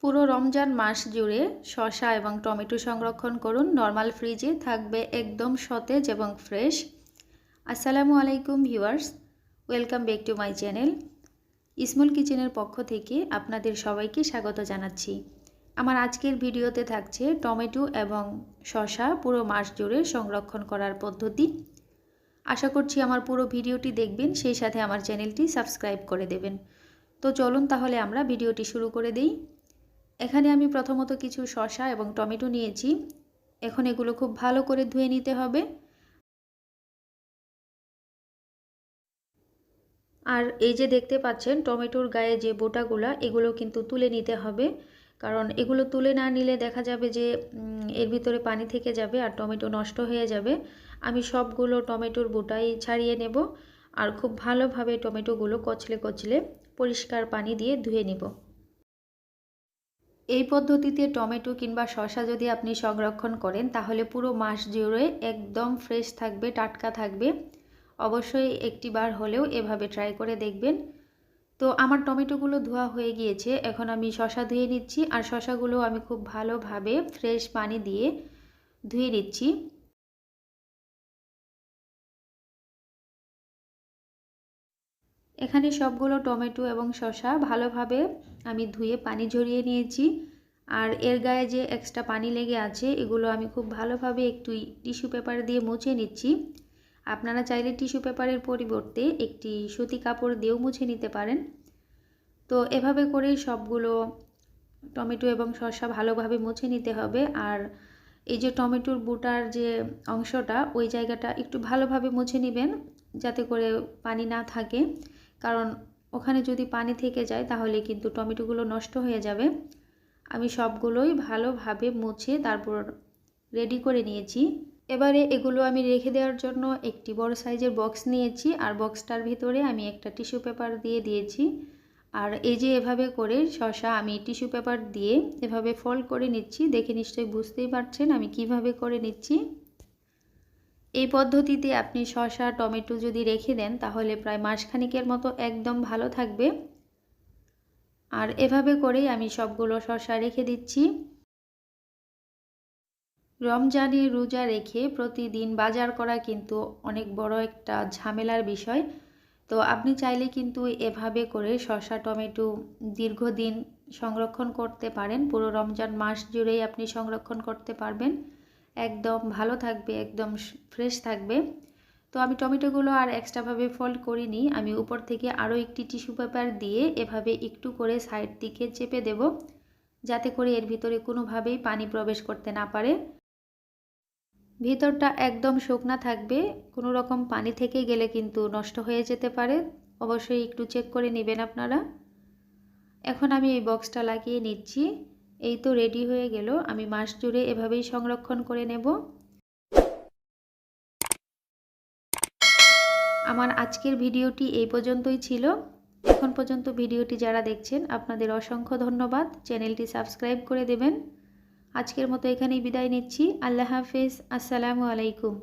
পুরো রমজান মাস জুড়ে শসা এবং টমেটো সংরক্ষণ করুন। নরমাল ফ্রিজে থাকবে একদম সতেজ এবং ফ্রেশ। আসসালামু আলাইকুম viewers, welcome back to my channel. Small কিচেনের পক্ষ থেকে আপনাদের সবাইকে স্বাগত জানাচ্ছি। আমার আজকের ভিডিওতে থাকছে টমেটো এবং শসা পুরো মাস জুড়ে সংরক্ষণ করার পদ্ধতি। আশা করছি আমার পুরো ভিডিওটি দেখবেন, সেই সাথে আমার চ্যানেলটি সাবস্ক্রাইব করে দেবেন। তো চলুন তাহলে আমরা ভিডিওটি শুরু করে দিই। এখানে আমি প্রথমত কিছু শসা এবং টমেটো নিয়েছি। এখন এগুলো খুব ভালো করে ধুয়ে নিতে হবে। আর এই যে দেখতে পাচ্ছেন টমেটোর গায়ে যে বোটাগুলো, এগুলো কিন্তু তুলে নিতে হবে, কারণ এগুলো তুলে না নিলে দেখা যাবে যে এর ভিতরে পানি থেকে যাবে আর টমেটো নষ্ট হয়ে যাবে। আমি সবগুলো টমেটোর বোটাই ছাড়িয়ে নেব আর খুব ভালোভাবে টমেটোগুলো কচলে কচলে পরিষ্কার পানি দিয়ে ধুয়ে নেব। এই পদ্ধতিতে টমেটো কিংবা শসা যদি আপনি সংরক্ষণ করেন তাহলে পুরো মাস জুড়ে একদম ফ্রেশ থাকবে, টাটকা থাকবে। অবশ্যই একটি বার হলেও এভাবে ট্রাই করে দেখবেন। তো আমার টমেটোগুলো ধোয়া হয়ে গিয়েছে, এখন আমি শসা ধুয়ে নিচ্ছি। আর শসাগুলো আমি খুব ভালোভাবে ফ্রেশ পানি দিয়ে ধুয়ে নিচ্ছি। এখানে সবগুলো টমেটো এবং শসা ভালোভাবে আমি ধুয়ে পানি ঝরিয়ে নিয়েছি। আর এর গায়ে যে এক্সট্রা পানি লেগে আছে এগুলো আমি খুব ভালোভাবে একটু টিস্যু পেপার দিয়ে মুছে নিচ্ছি। আপনারা চাইলে টিস্যু পেপারের পরিবর্তে একটি সুতি কাপড় দিয়েও মুছে নিতে পারেন। তো এভাবে করেই সবগুলো টমেটো এবং শসা ভালোভাবে মুছে নিতে হবে। আর এই যে টমেটোর বোটার যে অংশটা, ওই জায়গাটা একটু ভালোভাবে মুছে নেবেন যাতে করে পানি না থাকে, কারণ ওখানে যদি পানি থেকে যায় তাহলে কিন্তু টমেটোগুলো নষ্ট হয়ে যাবে। আমি সবগুলোই ভালোভাবে মুছে তারপর রেডি করে নিয়েছি। এবারে এগুলো আমি রেখে দেওয়ার জন্য একটি বড় সাইজের বক্স নিয়েছি, আর বক্সটার ভিতরে আমি একটা টিস্যু পেপার দিয়ে দিয়েছি। আর এই যে এভাবে করে শসা আমি টিস্যু পেপার দিয়ে এভাবে ফোল্ড করে নিচ্ছি। দেখে নিশ্চয়ই বুঝতেই পারছেন আমি কিভাবে করে নিচ্ছি। এই পদ্ধতিতে আপনি শসা টমেটো যদি রেখে দেন তাহলে প্রায় মাসখানেকের মতো একদম ভালো থাকবে। আর এভাবে করেই আমি সবগুলো শসা রেখে দিচ্ছি। রমজানে রোজা রেখে প্রতিদিন বাজার করা কিন্তু অনেক বড় একটা ঝামেলার বিষয়। তো আপনি চাইলে কিন্তু এভাবে করে শসা টমেটো দীর্ঘদিন সংরক্ষণ করতে পারেন। পুরো রমজান মাস জুড়েই আপনি সংরক্ষণ করতে পারবেন, একদম ভালো থাকবে, একদম ফ্রেশ থাকবে। তো আমি টমেটোগুলো আর এক্সট্রাভাবে ফোল্ড করিনি, আমি উপর থেকে আরও একটি টিস্যু পেপার দিয়ে এভাবে একটু করে সাইড দিকে চেপে দেব, যাতে করে এর ভিতরে কোনোভাবেই পানি প্রবেশ করতে না পারে। ভিতরটা একদম শুকনা থাকবে, কোনো রকম পানি থেকে গেলে কিন্তু নষ্ট হয়ে যেতে পারে। অবশ্যই একটু চেক করে নেবেন আপনারা। এখন আমি এই বক্সটা লাগিয়ে নিচ্ছি। এই তো রেডি হয়ে গেল। আমি মাস জুড়ে এভাবেই সংরক্ষণ করে নেব। আমার আজকের ভিডিওটি এই পর্যন্তই ছিল। এখন পর্যন্ত ভিডিওটি যারা দেখছেন আপনাদের অসংখ্য ধন্যবাদ। চ্যানেলটি সাবস্ক্রাইব করে দেবেন। আজকের মতো এখানেই বিদায় নিচ্ছি। আল্লাহ হাফেজ। আসসালামু আলাইকুম।